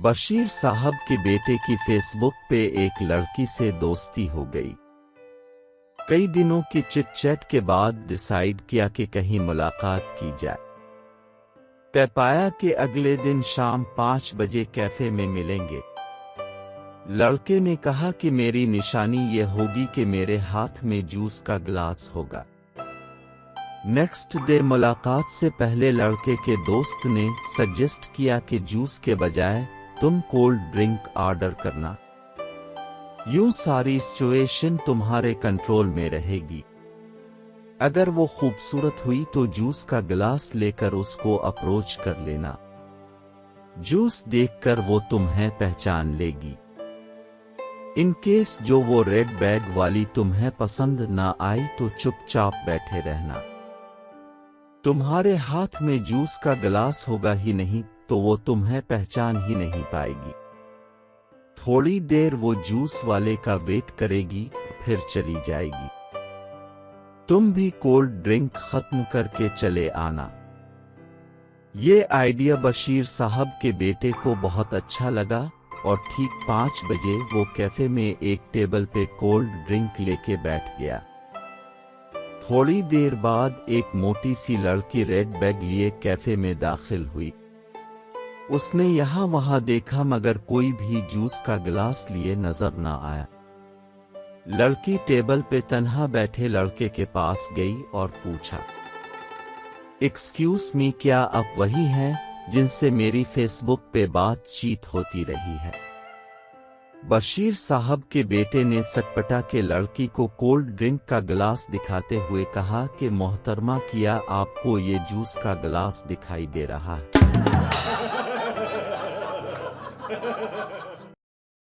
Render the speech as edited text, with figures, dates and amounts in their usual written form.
बशीर साहब के बेटे की फेसबुक पे एक लड़की से दोस्ती हो गई। कई दिनों की चिट चैट के बाद डिसाइड किया कि कहीं मुलाकात की जाए। तय पाया कि अगले दिन शाम 5 बजे कैफे में मिलेंगे। लड़के ने कहा कि मेरी निशानी ये होगी कि मेरे हाथ में जूस का गिलास होगा। नेक्स्ट डे मुलाकात से पहले लड़के के दोस्त ने सजेस्ट किया कि जूस के बजाय तुम कोल्ड ड्रिंक ऑर्डर करना, यूं सारी सिचुएशन तुम्हारे कंट्रोल में रहेगी। अगर वो खूबसूरत हुई तो जूस का गिलास लेकर उसको अप्रोच कर लेना। जूस देखकर वो तुम्हें पहचान लेगी। इन केस जो वो रेड बैग वाली तुम्हें पसंद ना आई तो चुपचाप बैठे रहना। तुम्हारे हाथ में जूस का गिलास होगा ही नहीं तो वो तुम्हें पहचान ही नहीं पाएगी। थोड़ी देर वो जूस वाले का वेट करेगी, फिर चली जाएगी। तुम भी कोल्ड ड्रिंक खत्म करके चले आना। ये आइडिया बशीर साहब के बेटे को बहुत अच्छा लगा और ठीक 5 बजे वो कैफे में एक टेबल पे कोल्ड ड्रिंक लेके बैठ गया। थोड़ी देर बाद एक मोटी सी लड़की रेड बैग लिए कैफे में दाखिल हुई। उसने यहाँ वहाँ देखा मगर कोई भी जूस का गिलास लिए नजर न आया। लड़की टेबल पे तन्हा बैठे लड़के के पास गई और पूछा, एक्सक्यूज मी, क्या आप वही हैं जिनसे मेरी फेसबुक पे बातचीत होती रही है? बशीर साहब के बेटे ने सटपटा के लड़की को कोल्ड ड्रिंक का गिलास दिखाते हुए कहा कि मोहतरमा, किया आपको ये जूस का गिलास दिखाई दे रहा है?